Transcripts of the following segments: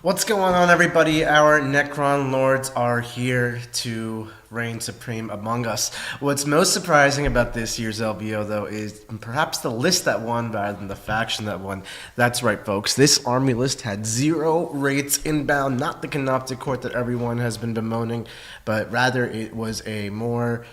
What's going on, everybody? Our Necron Lords are here to reign supreme among us. What's most surprising about this year's LVO, though, is perhaps the list that won rather than the faction that won. That's right, folks. This army list had 0 rates inbound, not the Canoptic Court that everyone has been bemoaning, but rather it was a more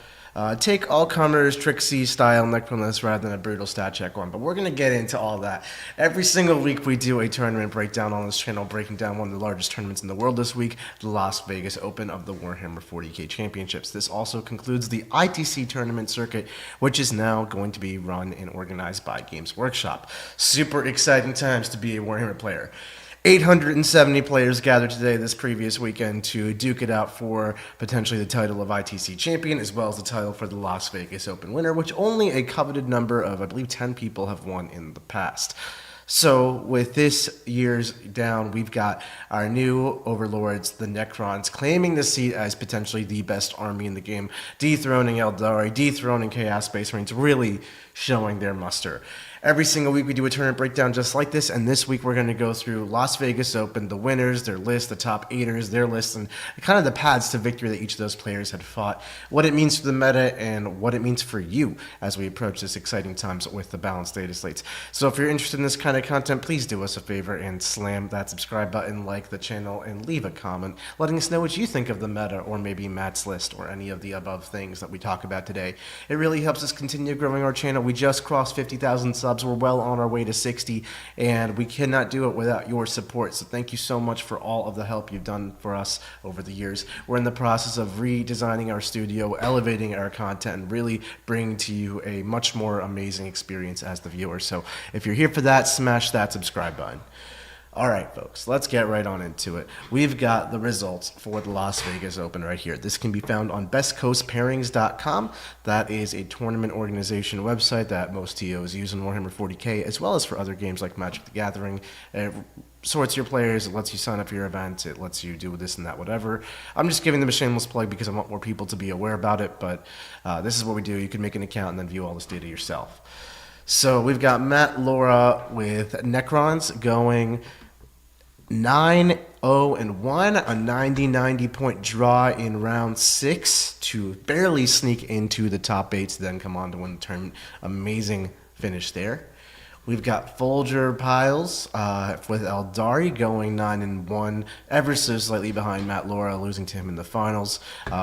take all comers Trixie style Necron list rather than a brutal stat check one. But we're going to get into all that. Every single week we do a tournament breakdown on this channel, breaking down one of the largest tournaments in the world this week, the Las Vegas Open of the Warhammer 40k Championships. This also concludes the ITC tournament circuit, which is now going to be run and organized by Games Workshop. Super exciting times to be a Warhammer player. 870 players gathered today this previous weekend to duke it out for potentially the title of ITC champion as well as the title for the Las Vegas Open winner, which only a coveted number of, I believe, 10 people have won in the past. So with this year's down, we've got our new overlords, the Necrons, claiming the seat as potentially the best army in the game, dethroning Eldari, dethroning Chaos Space Marines, really showing their muster. Every single week we do a tournament breakdown just like this, and this week we're going to go through Las Vegas Open, the winners, their list, the top 8ers, their lists, and kind of the paths to victory that each of those players had fought, what it means for the meta, and what it means for you as we approach this exciting times with the balanced data slates. So if you're interested in this kind of content, please do us a favor and slam that subscribe button, like the channel, and leave a comment letting us know what you think of the meta, or maybe Matt's list, or any of the above things that we talk about today. It really helps us continue growing our channel. We just crossed 50,000 subs. We're well on our way to 60, and we cannot do it without your support. So thank you so much for all of the help you've done for us over the years. We're in the process of redesigning our studio, elevating our content, and really bringing to you a much more amazing experience as the viewer. So if you're here for that, smash that subscribe button. All right, folks, let's get right on into it. We've got the results for the Las Vegas Open right here. This can be found on bestcoastpairings.com. That is a tournament organization website that most TOs use in Warhammer 40k, as well as for other games like Magic the Gathering. It sorts your players, it lets you sign up for your event, it lets you do this and that, whatever. I'm just giving them a shameless plug because I want more people to be aware about it, but this is what we do. You can make an account and then view all this data yourself. So we've got Matt Laura with Necrons going 9-0-1, a 90-90 point draw in round 6 to barely sneak into the top 8 to then come on to win the tournament. Amazing finish there. We've got Folger Piles with Eldari going 9-1, ever so slightly behind Matt Laura, losing to him in the finals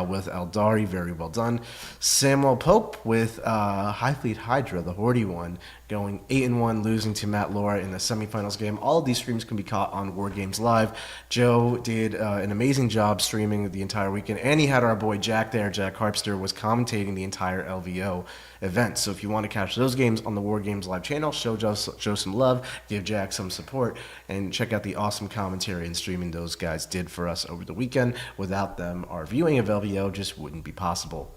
with Eldari. Very well done. Samuel Pope with High Fleet Hydra, the Hordy one, going 8-1, losing to Matt Laura in the semifinals game. All of these streams can be caught on War Games Live. Joe did an amazing job streaming the entire weekend, and he had our boy Jack there. Jack Harpster was commentating the entire LVO event. So if you want to catch those games on the War Games Live channel, show Joe some love, give Jack some support, and check out the awesome commentary and streaming those guys did for us over the weekend. Without them, our viewing of LVO just wouldn't be possible.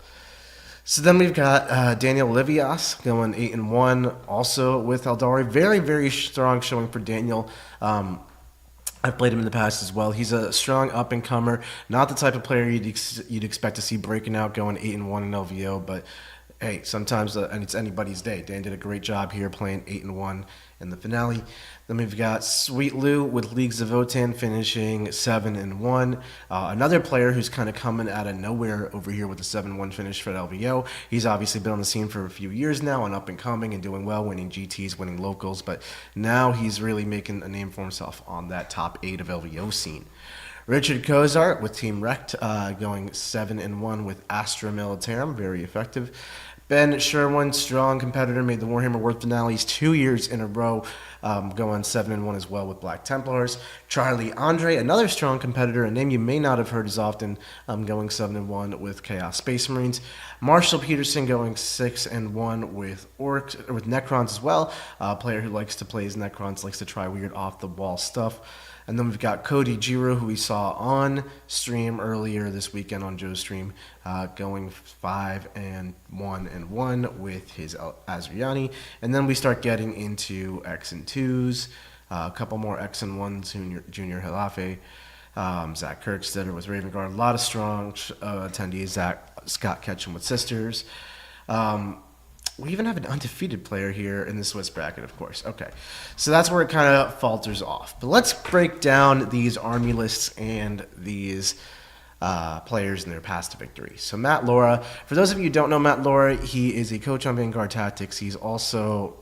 So then we've got Daniel Livias going 8-1, also with Eldari. Very, very strong showing for Daniel. I've played him in the past as well. He's a strong up-and-comer, not the type of player you'd expect to see breaking out, going 8-1 in LVO, but hey, sometimes and it's anybody's day. Dan did a great job here playing 8-1 in the finale. Then we've got Sweet Lou with Leagues of Votan finishing 7-1. Another player who's kind of coming out of nowhere over here with a 7-1 finish for LVO. He's obviously been on the scene for a few years now and up and coming and doing well, winning GTs, winning locals, but now he's really making a name for himself on that top 8 of LVO scene. Richard Kozart with Team Rect going 7-1 with Astra Militarum, very effective. Ben Sherwin, strong competitor, made the Warhammer World finales 2 years in a row, going 7-1 as well with Black Templars. Charlie Andre, another strong competitor, a name you may not have heard as often, going 7-1 with Chaos Space Marines. Marshall Peterson going 6-1 with Necrons as well. A player who likes to play as Necrons, likes to try weird off-the-wall stuff. And then we've got Cody Giro, who we saw on stream earlier this weekend on Joe's stream, going 5-1 with his Azriani. And then we start getting into X and 2s, a couple more X and 1s, Junior Halafe, Zach Kirkstetter with Raven Guard. A lot of strong attendees. Scott Ketchum with Sisters. we even have an undefeated player here in the Swiss bracket, of course. Okay, so that's where it kind of falters off. But let's break down these army lists and these players and their paths to victory. So Matt Laura, for those of you who don't know Matt Laura, he is a coach on Vanguard Tactics. He's also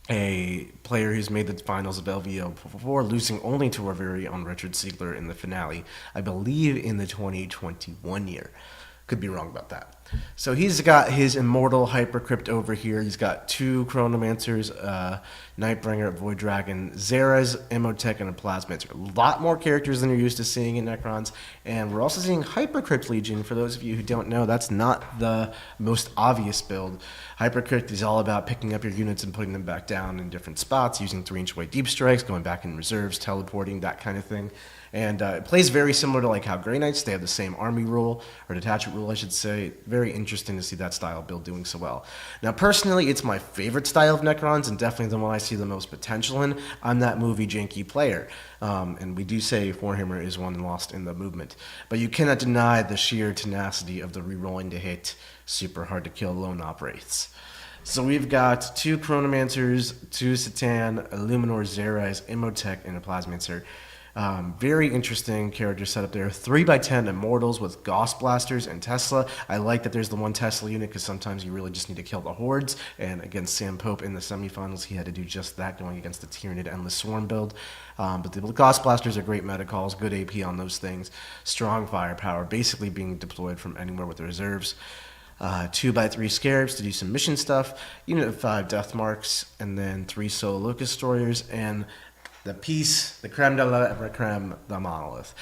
a player who's made the finals of LVO before, losing only to our very own Richard Siegler in the finale, I believe in the 2021 year. Could be wrong about that. So he's got his Immortal Hypercrypt over here. He's got 2 Chronomancers, Nightbringer, Void Dragon, Zera's, Emotech, and a Plasmancer. A lot more characters than you're used to seeing in Necrons. And we're also seeing Hypercrypt Legion. For those of you who don't know, that's not the most obvious build. Hypercrypt is all about picking up your units and putting them back down in different spots, using 3-inch weight deep strikes, going back in reserves, teleporting, that kind of thing. And it plays very similar to like how Grey Knights, they have the same army rule, or detachment rule, I should say. Very interesting to see that style build doing so well. Now, personally, it's my favorite style of Necrons, and definitely the one I see the most potential in. I'm that movie janky player. And we do say Warhammer is won and lost in the movement. But you cannot deny the sheer tenacity of the rerolling to hit, super hard to kill lone operates. So we've got 2 Chronomancers, 2 Satan, a Luminor Zerais, Emotech, and a Plasmancer. Very interesting character setup there. 3x10 Immortals with Gauss Blasters and Tesla. I like that there's the 1 Tesla unit because sometimes you really just need to kill the hordes. And against Sam Pope in the semifinals, he had to do just that going against the Tyranid Endless Swarm build. But the Gauss Blasters are great meta calls, good AP on those things. Strong firepower, basically being deployed from anywhere with the reserves. 2x3 Scarabs to do some mission stuff. Unit of 5 Death Marks, and then 3 Solo Locust Destroyers, and the piece, the creme de la creme, the Monolith.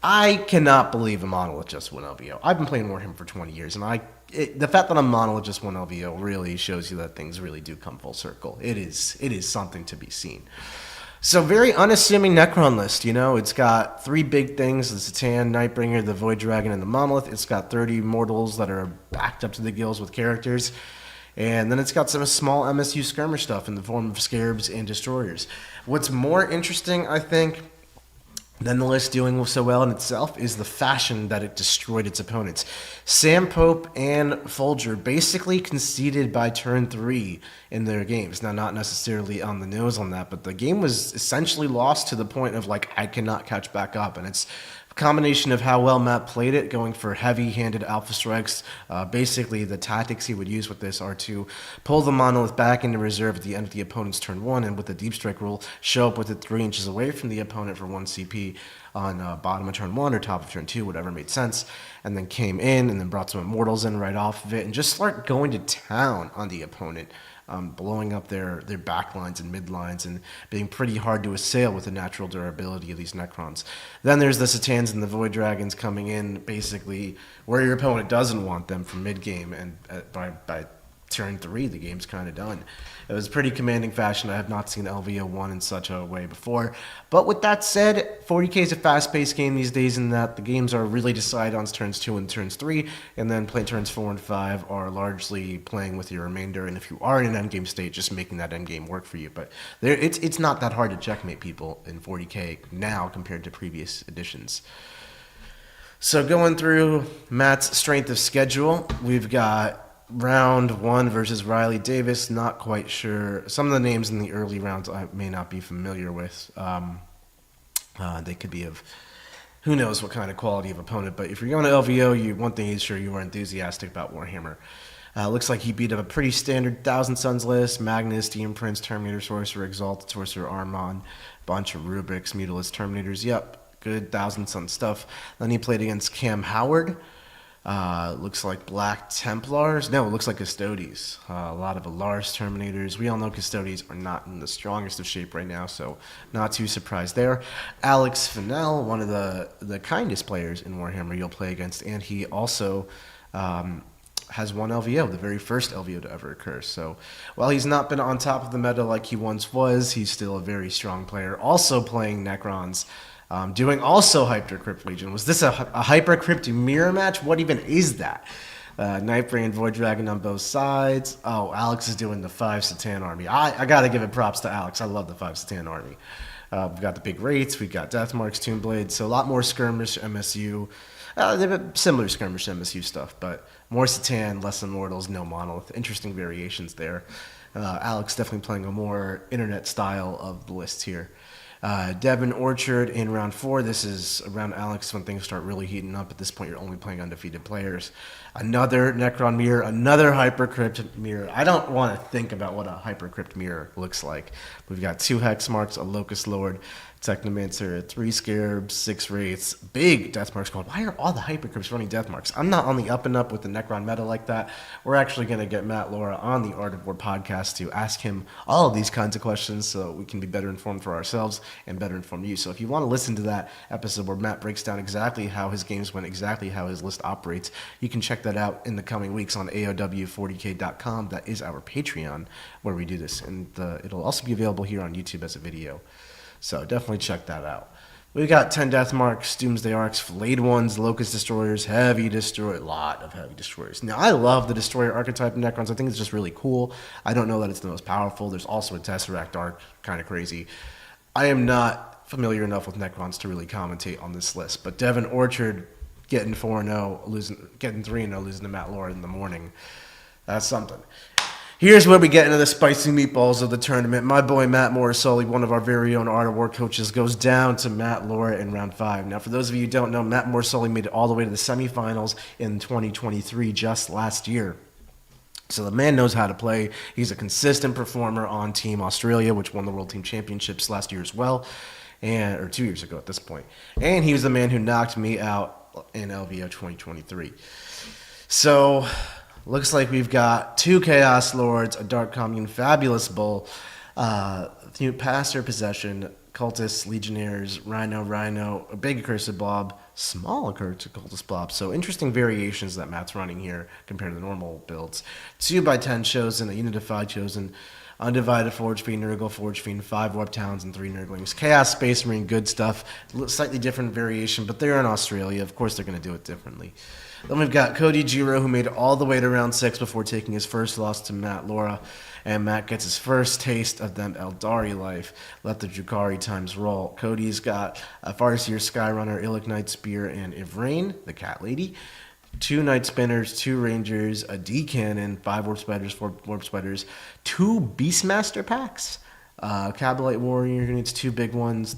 I cannot believe a Monolith just won LVO. I've been playing Warhammer for 20 years, and the fact that a Monolith just won LVO really shows you that things really do come full circle. It is something to be seen. So very unassuming Necron list, you know. It's got 3 big things, the Satan, Nightbringer, the Void Dragon, and the Monolith. It's got 30 mortals that are backed up to the gills with characters. And then it's got some small MSU skirmish stuff in the form of Scarabs and Destroyers. What's more interesting, I think, than the list doing so well in itself is the fashion that it destroyed its opponents. Sam Pope and Folger basically conceded by turn 3 in their games. Now, not necessarily on the nose on that, but the game was essentially lost to the point of, like, I cannot catch back up. And it's combination of how well Matt played it, going for heavy-handed alpha strikes. Basically, the tactics he would use with this are to pull the Monolith back into reserve at the end of the opponent's turn 1, and with the deep strike rule, show up with it 3 inches away from the opponent for 1 CP on bottom of turn 1 or top of turn 2, whatever made sense, and then came in and then brought some Immortals in right off of it, and just start going to town on the opponent. Blowing up their back lines and mid lines and being pretty hard to assail with the natural durability of these Necrons. Then there's the Satans and the Void Dragons coming in basically where your opponent doesn't want them from mid game, and by turn 3 the game's kind of done. It was pretty commanding fashion. I have not seen LVO 1 in such a way before. But with that said, 40k is a fast-paced game these days in that the games are really decided on turns 2 and turns 3, and then play turns 4 and 5 are largely playing with your remainder, and if you are in an endgame state, just making that endgame work for you. But it's not that hard to checkmate people in 40k now compared to previous editions. So going through Matt's strength of schedule, we've got round 1 versus Riley Davis. Not quite sure. Some of the names in the early rounds I may not be familiar with. They could be of who knows what kind of quality of opponent. But if you're going to LVO, one thing is sure you are enthusiastic about Warhammer. Looks like he beat up a pretty standard Thousand Suns list. Magnus, Demon Prince, Terminator, Sorcerer, Exalted Sorcerer, Armon, bunch of Rubrics, Mutilist, Terminators. Yep, good Thousand Suns stuff. Then he played against Cam Howard. Looks like Black Templars. No, it looks like Custodes. A lot of Alaris Terminators. We all know Custodes are not in the strongest of shape right now, so not too surprised there. Alex Fennell, one of the kindest players in Warhammer you'll play against, and he also has won LVO, the very first LVO to ever occur. So while he's not been on top of the meta like he once was, he's still a very strong player. Also playing Necrons. Doing also Hypercrypt Legion. Was this a Hypercrypt mirror match? What even is that? Nightbringer and Void Dragon on both sides. Oh, Alex is doing the 5 Satan army. I got to give it props to Alex. I love the 5 Satan army. We've got the big rates. We've got Death Marks, Tomb Blades. So a lot more skirmish MSU. They've similar skirmish MSU stuff, but More Satan, less Immortals, no Monolith. Interesting variations there. Alex definitely playing a more internet style of the list here. Devin Orchard in round 4. This is around Alex when things start really heating up. At this point, you're only playing undefeated players. Another Necron mirror, another Hypercrypt mirror. I don't want to think about what a Hypercrypt mirror looks like. We've got 2 Hex Marks, a Locust Lord, Technomancer, 3 Scarabs, 6 Wraiths, big Death Marks going. Why are all the Hypercrypts running Death Marks? I'm not on the up and up with the Necron meta like that. We're actually going to get Matt Laura on the Art of War podcast to ask him all of these kinds of questions so we can be better informed for ourselves and better inform you. So if you want to listen to that episode where Matt breaks down exactly how his games went, exactly how his list operates, you can check that out in the coming weeks on AOW40k.com. That is our Patreon where we do this. And it'll also be available here on YouTube as a video. So definitely check that out. We've got 10 Death Marks, Doomsday Arcs, Flayed Ones, Locust Destroyers, Heavy Destroyer, a lot of Heavy Destroyers. Now, I love the Destroyer archetype in Necrons. I think it's just really cool. I don't know that it's the most powerful. There's also a Tesseract arc, kind of crazy. I am not familiar enough with Necrons to really commentate on this list, but Devin Orchard getting 4-0, getting 3-0, losing to Matt Laura in the morning. That's something. Here's where we get into the spicy meatballs of the tournament. My boy Matt Morrisoli, one of our very own Art of War coaches, goes down to Matt Laura in round 5. Now, for those of you who don't know, Matt Morrisoli made it all the way to the semifinals in 2023, just last year. So the man knows how to play. He's a consistent performer on Team Australia, which won the World Team Championships last year as well, or 2 years ago at this point. And he was the man who knocked me out in LVO 2023. So looks like we've got 2 Chaos Lords, a Dark Commune, Fabulous Bull, Pastor Possession, Cultists, Legionnaires, Rhino, a big Accursed Blob, small Accursed Cultist Blob. So interesting variations that Matt's running here compared to the normal builds. 2x10 Chosen, a Unified Chosen, Undivided Forge Fiend, Nurgle Forge Fiend, 5 Warp Talons, and 3 Nurglings. Chaos Space Marine, good stuff. Slightly different variation, but they're in Australia. Of course, they're going to do it differently. Then we've got Cody Giro, who made it all the way to round 6 before taking his first loss to Matt Laura. And Matt gets his first taste of them Eldari life. Let the Drukari times roll. Cody's got a Farseer, Skyrunner, Illic Knight Spear, and Ivrain, the cat lady. 2 Night Spinners, 2 Rangers, a D-Cannon, 5 Warp Spiders, 4 Warp Spiders, 2 Beastmaster packs, Cabalite Warrior units, 2 big ones,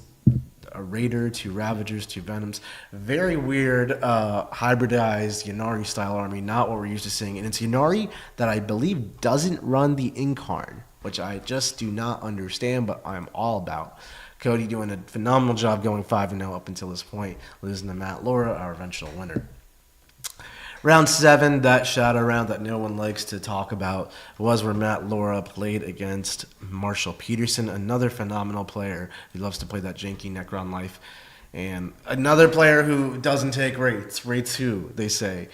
a Raider, 2 Ravagers, 2 Venoms. Very weird hybridized Ynnari style army, not what we're used to seeing. And it's Ynnari that I believe doesn't run the Incarn, which I just do not understand, but I'm all about. Cody doing a phenomenal job going 5-0 up until this point, losing to Matt Laura, our eventual winner. Round 7, that shadow round that no one likes to talk about, was where Matt Laura played against Marshall Peterson, another phenomenal player. He loves to play that janky Necron life. And another player who doesn't take Wraiths. Wraiths who, they say.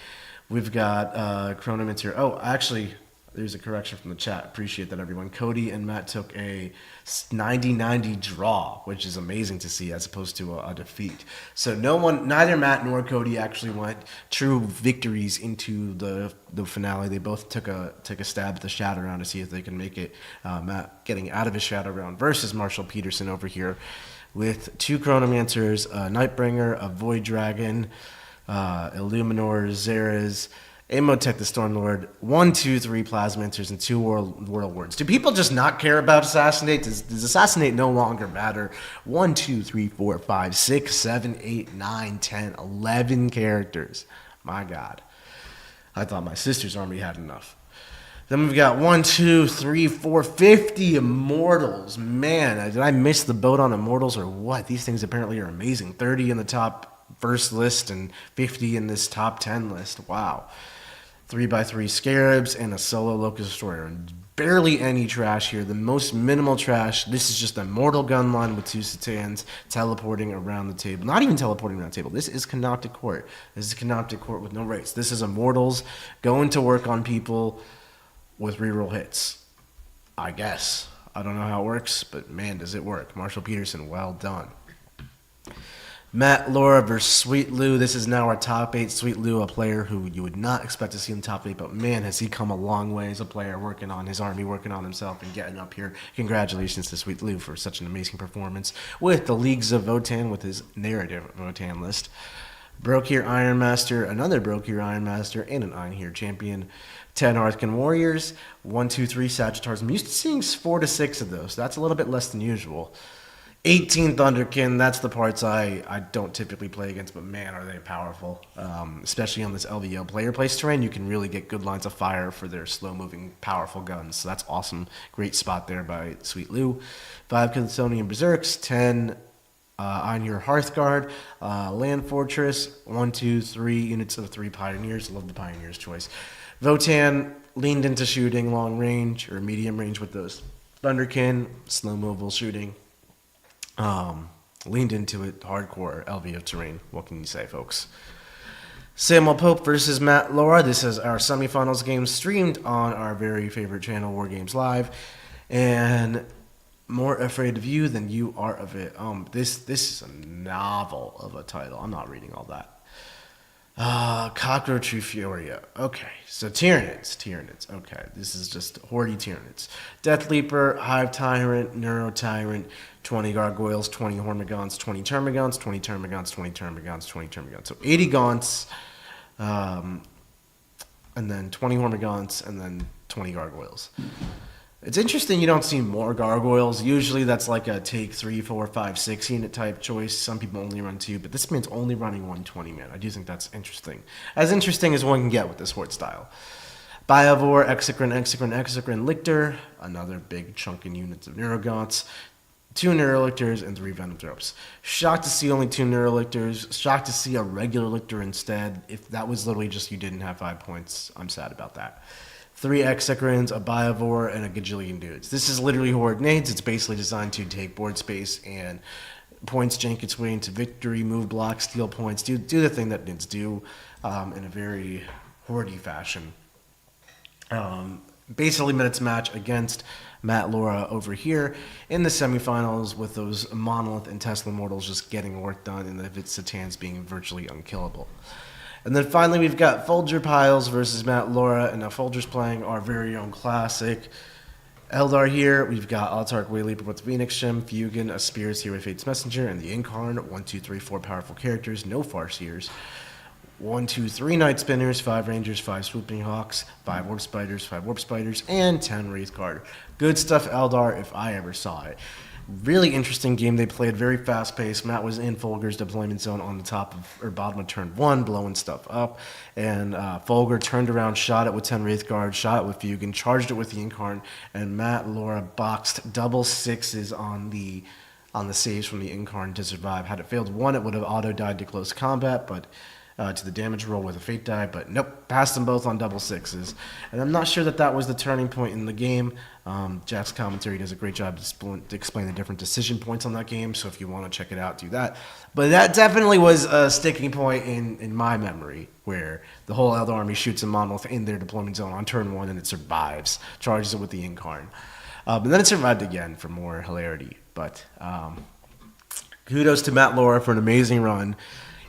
We've got Chronomancer. Oh, actually, there's a correction from the chat. Appreciate that, everyone. Cody and Matt took a 90-90 draw, which is amazing to see as opposed to a defeat. So neither Matt nor Cody actually went true victories into the finale. They both took a stab at the shadow round to see if they can make it. Matt getting out of his shadow round versus Marshall Peterson over here with 2 Chronomancers, a Nightbringer, a Void Dragon, Illuminor, Zeres, Amotech the Stormlord, 1, 2, 3 Plasmanters, and 2 World Wards. Do people just not care about Assassinate? Does Assassinate no longer matter? 1, 2, 3, 4, 5, 6, 7, 8, 9, 10, 11 characters. My God. I thought my sister's army had enough. Then we've got 1, 2, 3, 4, 50 Immortals. Man, did I miss the boat on Immortals or what? These things apparently are amazing. 30 in the top first list and 50 in this top 10 list. Wow. 3x3 Scarabs and a solo Locust Destroyer. And barely any trash here. The most minimal trash. This is just a Mortal Gun line with 2 Satans teleporting around the table. Not even teleporting around the table. This is Canoptic Court. This is Canoptic Court with no rates. This is Immortals going to work on people with reroll hits. I guess. I don't know how it works, but man, does it work. Marshall Peterson, well done. Matt Laura versus Sweet Lou. This is now our top 8. Sweet Lou, a player who you would not expect to see in the top 8, but man, has he come a long way as a player, working on his army, working on himself, and getting up here. Congratulations to Sweet Lou for such an amazing performance with the Leagues of Votann with his narrative Votann list. Brokir Ironmaster, another Brokir Ironmaster, and an Einherjar champion. 10 Arthkan Warriors, 1, 2, 3 Sagittars. I'm used to seeing 4 to 6 of those. That's a little bit less than usual. 18 Thunderkin, that's the parts I don't typically play against, but man, are they powerful. Especially on this LVO player place terrain, you can really get good lines of fire for their slow-moving, powerful guns. So that's awesome. Great spot there by Sweet Lou. 5 Chthonian Berserks, 10 on your Hearthguard, Land Fortress, 1, 2, 3 units of 3 Pioneers. Love the Pioneers choice. Votan leaned into shooting long range or medium range with those Thunderkin, slow movable shooting. Leaned into it hardcore LVO terrain. What can you say, folks? Samuel Pope versus Matt Laura. This is our semifinals game streamed on our very favorite channel, War Games Live. And more afraid of you than you are of it. This is a novel of a title. I'm not reading all that. Cockroach Furia. Okay, so Tyranids. Okay, this is just Hordy Tyranids. Death Leaper, Hive Tyrant, Neuro Tyrant, 20 Gargoyles, 20 Hormigons, 20 Termagants, 20 Termagants, 20 Termagants, 20 Termagants. So 80 Gaunts, and then 20 Hormigons, and then 20 Gargoyles. It's interesting you don't see more Gargoyles. Usually that's like a take 3, 4, 5, 6 unit type choice. Some people only run 2, but this man's only running 120 man. I do think that's interesting. As interesting as one can get with this horde style. Biovore, Exocrine, Lictor. Another big chunk in units of Neurogaunts. 2 Neurolictors and 3 Venom Throps. Shocked to see only 2 Neurolictors. Shocked to see a regular Lictor instead. If that was literally just you didn't have 5 points, I'm sad about that. 3 Exocrines, a Biovore, and a gajillion dudes. This is literally Horde Nades. It's basically designed to take board space and points jank its way into victory, move blocks, steal points, do the thing that Nids do in a very Horde-y fashion. Basically Minutes match against Matt Laura over here in the semifinals with those Monolith and Tesla Mortals just getting work done and the Vitalitans being virtually unkillable. And then finally, we've got Folger Piles versus Matt Laura, and now Folger's playing our very own classic. Eldar here, we've got Autarch Wayleaper with Phoenix Gem, Fugan, a Spears here with Fate's Messenger, and the Incarn. 1, 2, 3, 4 powerful characters, no Farseers. 1, 2, 3 Night Spinners, 5 Rangers, 5 Swooping Hawks, 5 Warp Spiders, 5 Warp Spiders, and 10 Wraithguard. Good stuff, Eldar, if I ever saw it. Really interesting game they played, very fast-paced. Matt was in Folger's deployment zone on the top of, or bottom of turn 1, blowing stuff up. And Folger turned around, shot it with 10 Wraithguard, shot it with Fugan, charged it with the Incarn, and Matt Laura boxed double 6s on the saves from the Incarn to survive. Had it failed 1, it would have auto-died to close combat, but to the damage roll with a fate die, but nope, passed them both on double 6s. And I'm not sure that was the turning point in the game. Jack's commentary does a great job to explain the different decision points on that game, so if you want to check it out, do that. But that definitely was a sticking point in my memory, where the whole Eldar army shoots a Monolith in their deployment zone on turn 1, and it survives, charges it with the Incarn. But then it survived again for more hilarity. But kudos to Matt Laura for an amazing run.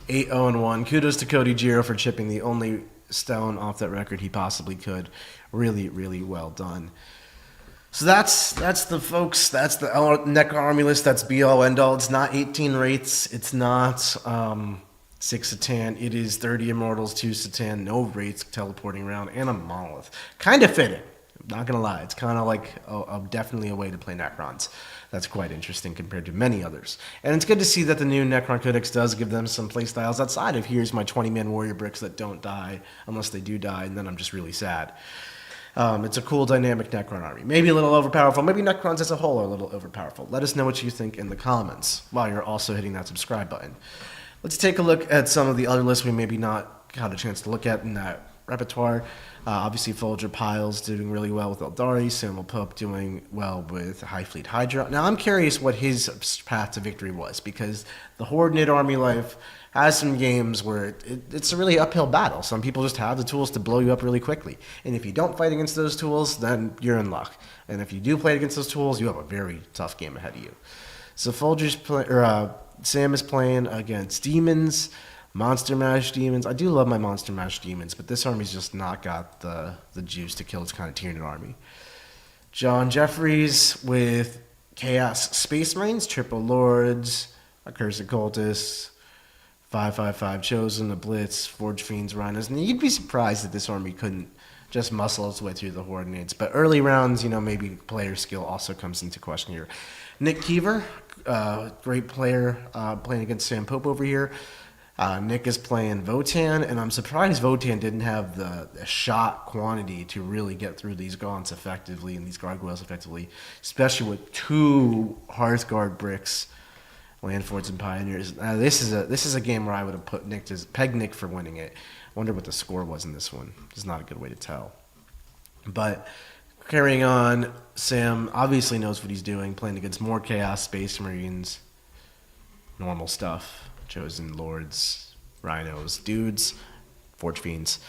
8-0-1. Kudos to Cody Giro for chipping the only stone off that record he possibly could. Really, really well done. So that's the folks. That's the Necron army list. That's be all end all. It's not 18 Wraiths. It's not 6 Satan. It is 30 Immortals, 2 Satan, no Wraiths teleporting around, and a Monolith. Kind of fitting. Not gonna lie. It's kind of like definitely a way to play Necrons. That's quite interesting compared to many others. And it's good to see that the new Necron Codex does give them some playstyles outside of here's my 20-man warrior bricks that don't die unless they do die, and then I'm just really sad. It's a cool dynamic Necron army. Maybe a little overpowerful. Maybe Necrons as a whole are a little overpowerful. Let us know what you think in the comments while you're also hitting that subscribe button. Let's take a look at some of the other lists we maybe not got a chance to look at in that repertoire. Obviously, Folger Piles doing really well with Eldari. Samuel Pope doing well with High Fleet Hydra. Now, I'm curious what his path to victory was, because the Horde Nid Army life has some games where it's a really uphill battle. Some people just have the tools to blow you up really quickly. And if you don't fight against those tools, then you're in luck. And if you do play against those tools, you have a very tough game ahead of you. So Sam is playing against Demons. Monster Mash Demons. I do love my Monster Mash Demons, but this army's just not got the juice to kill its kind of Tyranid army. John Jeffries with Chaos Space Marines, Triple Lords, Accursed Cultists, 555 Chosen, a Blitz, Forge Fiends, Rhinos. And you'd be surprised that this army couldn't just muscle its way through the Horde Nades. But early rounds, maybe player skill also comes into question here. Nick Keever, great player, playing against Sam Pope over here. Nick is playing Votan, and I'm surprised Votan didn't have the shot quantity to really get through these gaunts effectively and these gargoyles effectively, especially with 2 Hearthguard bricks, Landforts and Pioneers. This is a game where I would have pegged Nick for winning it. I wonder what the score was in this one. It's not a good way to tell. But carrying on, Sam obviously knows what he's doing, playing against more Chaos, Space Marines, normal stuff. Chosen Lords, Rhinos, Dudes, Forge Fiends.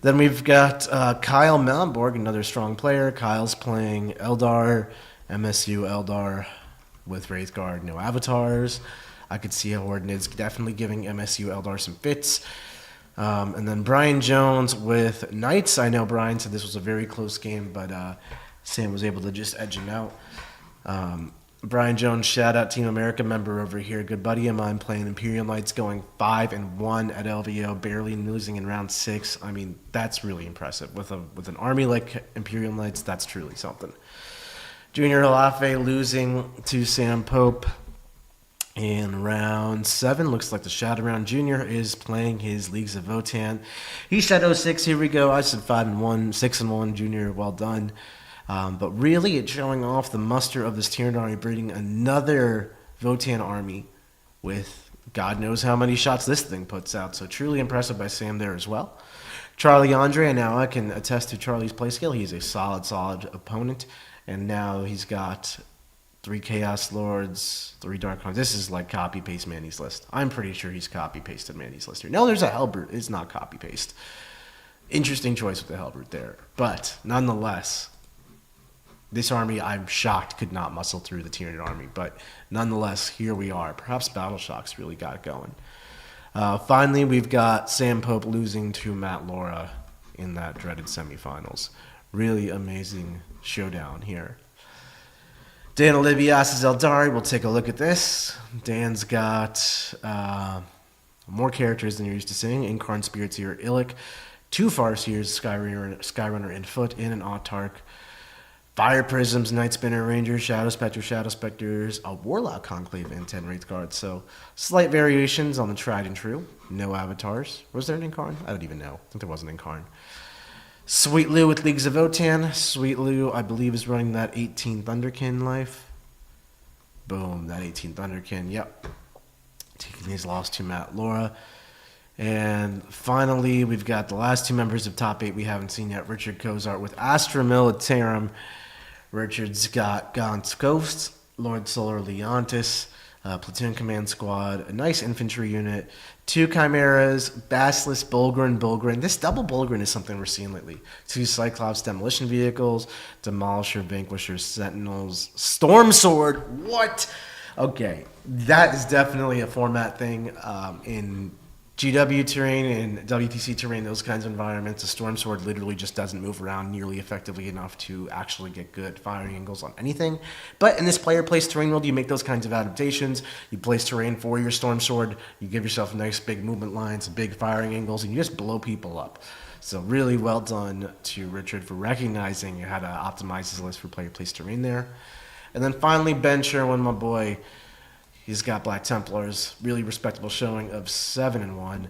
Then we've got Kyle Melenborg, another strong player. Kyle's playing Eldar, MSU Eldar with Wraithguard, no avatars. I could see Horde Nids definitely giving MSU Eldar some fits. And then Brian Jones with Knights. I know Brian said this was a very close game, but Sam was able to just edge him out. Brian Jones, shout out Team America member over here, good buddy of mine, playing Imperial Knights, going 5-1 at LVO, barely losing in round 6. I mean, that's really impressive. With an army like Imperial Knights, that's truly something. Junior Halafe losing to Sam Pope in round 7. Looks like the Shadowround Junior is playing his Leagues of Votan. He said 06, here we go. I said 5-1, 6-1, Junior, well done. But really, it's showing off the muster of this Tyranid army, breeding another Votan army with God knows how many shots this thing puts out. So truly impressive by Sam there as well. Charlie Andre, and now I can attest to Charlie's play skill. He's a solid opponent. And now he's got 3 Chaos Lords, 3 Dark Hunters. This is like copy-paste Manny's list. I'm pretty sure he's copy-pasted Manny's list here. No, there's a Hellbrute. It's not copy-paste. Interesting choice with the Hellbrute there. But nonetheless, this army, I'm shocked, could not muscle through the Tyranid army. But nonetheless, here we are. Perhaps Battle Shocks really got it going. Finally, we've got Sam Pope losing to Matt Laura in that dreaded semifinals. Really amazing showdown here. Dan Olivias' Eldari. We'll take a look at this. Dan's got more characters than you're used to seeing. Incarn Spirits here, Illic. 2 Farseers, Skyrunner and Foot, and an Autarch. Fire Prisms, Night Spinner, Rangers, Shadow Specters, a Warlock Conclave, and 10 Wraith Guards. So slight variations on the tried and true. No avatars. Was there an Incarn? I don't even know. I think there was an Incarn. Sweet Lou with Leagues of Votan. Sweet Lou, I believe, is running that 18 Thunderkin life. Boom, that 18 Thunderkin. Yep. Taking his loss to Matt Laura. And finally, we've got the last 2 members of Top 8 we haven't seen yet. Richard Cozart with Astra Militarum. Richard's got Gaunt's Ghost, Lord Solar Leontis, Platoon Command Squad, a nice infantry unit, 2 Chimeras, Basilisk, Bulgrin. This double Bulgrin is something we're seeing lately. 2 Cyclops demolition vehicles, Demolisher, Vanquisher, Sentinels, Storm Sword. What? Okay, that is definitely a format thing in GW terrain and WTC terrain, those kinds of environments. A Storm Sword literally just doesn't move around nearly effectively enough to actually get good firing angles on anything. But in this player-placed terrain world, you make those kinds of adaptations. You place terrain for your Storm Sword. You give yourself nice big movement lines, big firing angles, and you just blow people up. So really well done to Richard for recognizing how to optimize his list for player-placed terrain there. And then finally, Ben Sherwin, my boy. He's got Black Templars, really respectable showing of 7-1.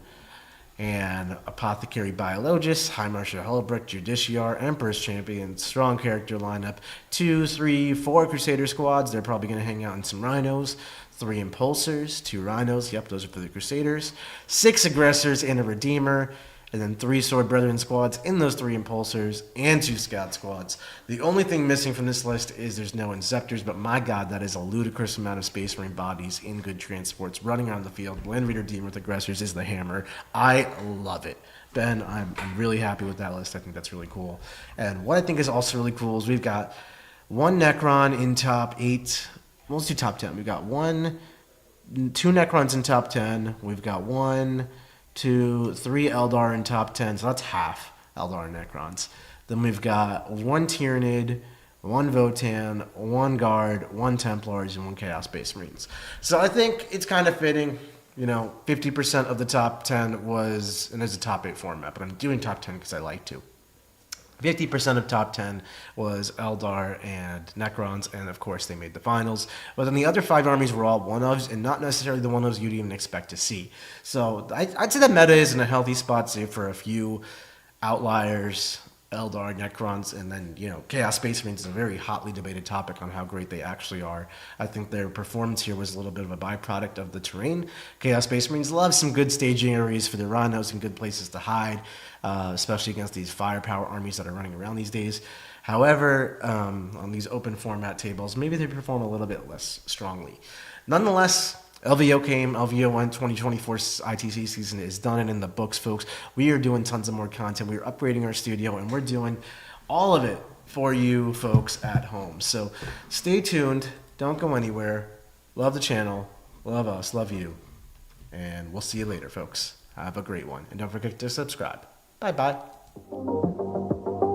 And Apothecary Biologist, High Marshal Hellebrick, Judiciar, Emperor's Champion, strong character lineup. 2, 3, 4 Crusader squads. They're probably going to hang out in some Rhinos. 3 Impulsors, 2 Rhinos. Yep, those are for the Crusaders. 6 Aggressors and a Redeemer. And then 3 Sword Brethren squads in those 3 Impulsors and 2 Scout squads. The only thing missing from this list is there's no Inceptors, but my god, that is a ludicrous amount of Space Marine bodies in good transports running around the field. Land Raider Demon with Aggressors is the hammer. I love it. Ben, I'm really happy with that list. I think that's really cool. And what I think is also really cool is we've got 1 Necron in top 8. Well, let's do top 10. We've got 2 Necrons in top 10. We've got 1, 2, 3 Eldar in top 10, so that's half Eldar and Necrons. Then we've got 1 Tyranid, 1 Votan, 1 Guard, 1 Templars, and 1 Chaos Space Marines. So I think it's kind of fitting. 50% of the top 10 was, and there's a top 8 format, but I'm doing top 10 because I like to. 50% of top 10 was Eldar and Necrons, and of course they made the finals. But then the other 5 armies were all one-ofs, and not necessarily the one-ofs you'd even expect to see. So I'd say the meta is in a healthy spot, save for a few outliers, Eldar, Necrons, and then, Chaos Space Marines is a very hotly debated topic on how great they actually are. I think their performance here was a little bit of a byproduct of the terrain. Chaos Space Marines love some good staging areas for their run, some good places to hide, especially against these firepower armies that are running around these days. However, on these open format tables, maybe they perform a little bit less strongly. Nonetheless, LVO came, LVO went, 2024 ITC season is done and in the books, folks. We are doing tons of more content. We're upgrading our studio, and we're doing all of it for you folks at home. So stay tuned. Don't go anywhere. Love the channel. Love us. Love you. And we'll see you later, folks. Have a great one. And don't forget to subscribe. Bye-bye.